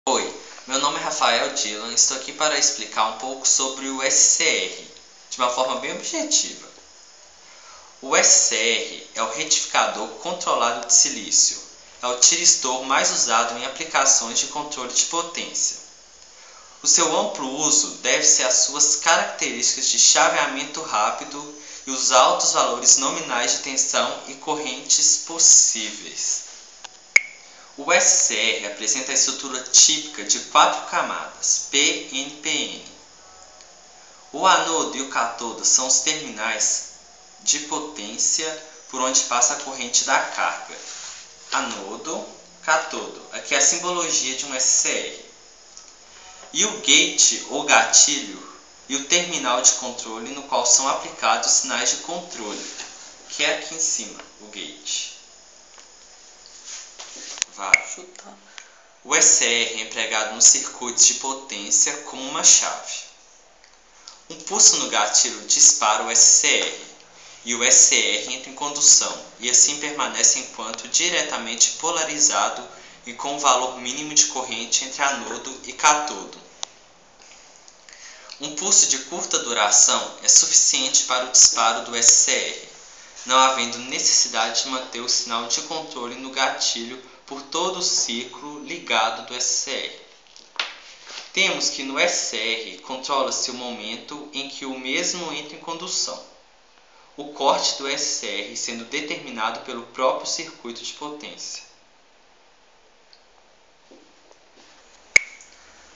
Oi, meu nome é Rafael Dylan e estou aqui para explicar um pouco sobre o SCR, de uma forma bem objetiva. O SCR é o retificador controlado de silício. É o tiristor mais usado em aplicações de controle de potência. O seu amplo uso deve-se às suas características de chaveamento rápido e os altos valores nominais de tensão e correntes possíveis. O SCR apresenta a estrutura típica de 4 camadas, PNPN. O anodo e o cátodo são os terminais de potência por onde passa a corrente da carga. Anodo, cátodo, aqui é a simbologia de um SCR. E o gate ou gatilho e o terminal de controle no qual são aplicados os sinais de controle, que é aqui em cima, o gate. O SCR é empregado nos circuitos de potência como uma chave. Um pulso no gatilho dispara o SCR, e o SCR entra em condução, e assim permanece enquanto diretamente polarizado e com um valor mínimo de corrente entre anodo e cátodo. Um pulso de curta duração é suficiente para o disparo do SCR, não havendo necessidade de manter o sinal de controle no gatilho por todo o ciclo ligado do SCR. Temos que no SCR controla-se o momento em que o mesmo entra em condução, o corte do SCR sendo determinado pelo próprio circuito de potência.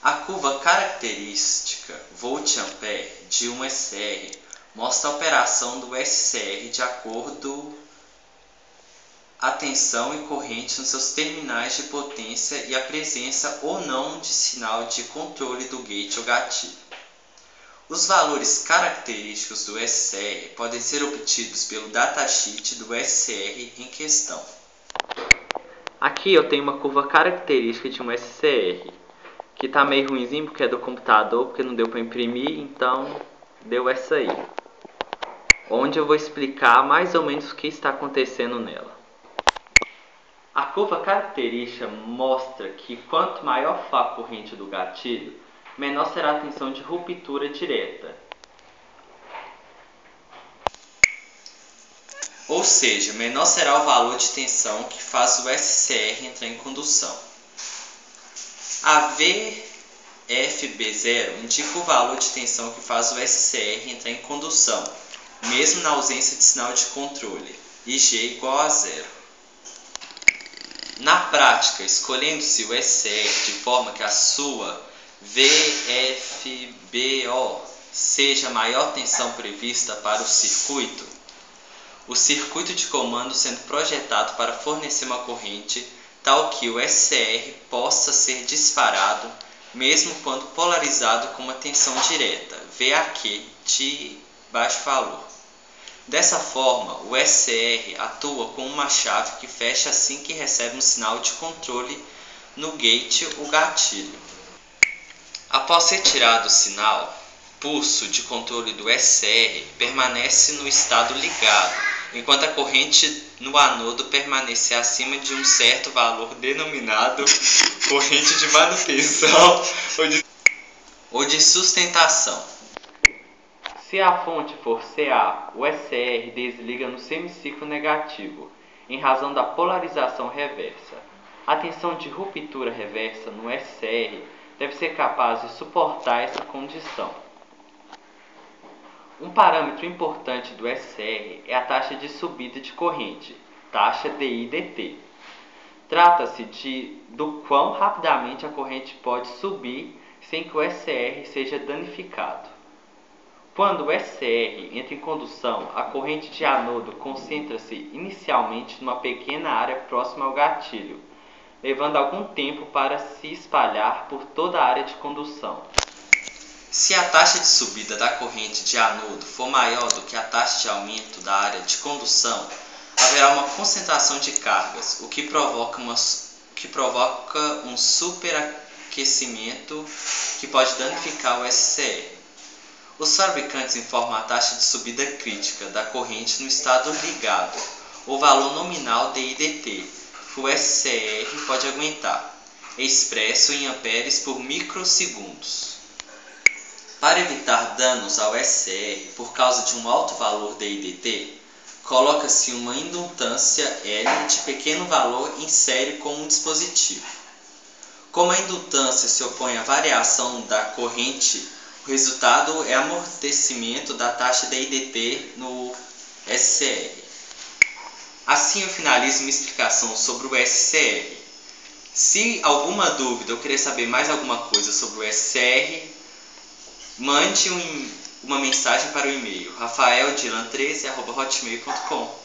A curva característica volt-ampere de um SCR mostra a operação do SCR de acordo a tensão e corrente nos seus terminais de potência e a presença ou não de sinal de controle do gate ou gatilho. Os valores característicos do SCR podem ser obtidos pelo datasheet do SCR em questão. Aqui eu tenho uma curva característica de um SCR, que está meio ruimzinho porque é do computador, porque não deu para imprimir, então deu essa aí, onde eu vou explicar mais ou menos o que está acontecendo nela. A curva característica mostra que quanto maior for a corrente do gatilho, menor será a tensão de ruptura direta. Ou seja, menor será o valor de tensão que faz o SCR entrar em condução. A VFB0 indica o valor de tensão que faz o SCR entrar em condução, mesmo na ausência de sinal de controle, e G igual a zero. Na prática, escolhendo-se o SCR de forma que a sua VFBO seja a maior tensão prevista para o circuito de comando sendo projetado para fornecer uma corrente tal que o SCR possa ser disparado, mesmo quando polarizado com uma tensão direta, VAQ, de baixo valor. Dessa forma, o SCR atua como uma chave que fecha assim que recebe um sinal de controle no gate ou gatilho. Após retirado o sinal, o pulso de controle do SCR permanece no estado ligado, enquanto a corrente no anodo permanecer acima de um certo valor denominado corrente de manutenção ou de sustentação. Se a fonte for CA, o SCR desliga no semiciclo negativo, em razão da polarização reversa. A tensão de ruptura reversa no SCR deve ser capaz de suportar essa condição. Um parâmetro importante do SCR é a taxa de subida de corrente, taxa DI/dt. Trata-se do quão rapidamente a corrente pode subir sem que o SCR seja danificado. Quando o SCR entra em condução, a corrente de anodo concentra-se inicialmente numa pequena área próxima ao gatilho, levando algum tempo para se espalhar por toda a área de condução. Se a taxa de subida da corrente de anodo for maior do que a taxa de aumento da área de condução, haverá uma concentração de cargas, o que provoca um superaquecimento que pode danificar o SCR. Os fabricantes informam a taxa de subida crítica da corrente no estado ligado, ou valor nominal DI/dt, que o SCR pode aguentar. expresso em amperes por microsegundos. Para evitar danos ao SCR por causa de um alto valor de IDT, coloca-se uma indutância L de pequeno valor em série com um dispositivo. Como a indutância se opõe à variação da corrente, o resultado é amortecimento da taxa de IDT no SCR. Assim eu finalizo minha explicação sobre o SCR. Se alguma dúvida ou querer saber mais alguma coisa sobre o SCR, mande uma mensagem para o e-mail rafaeldilan13@hotmail.com.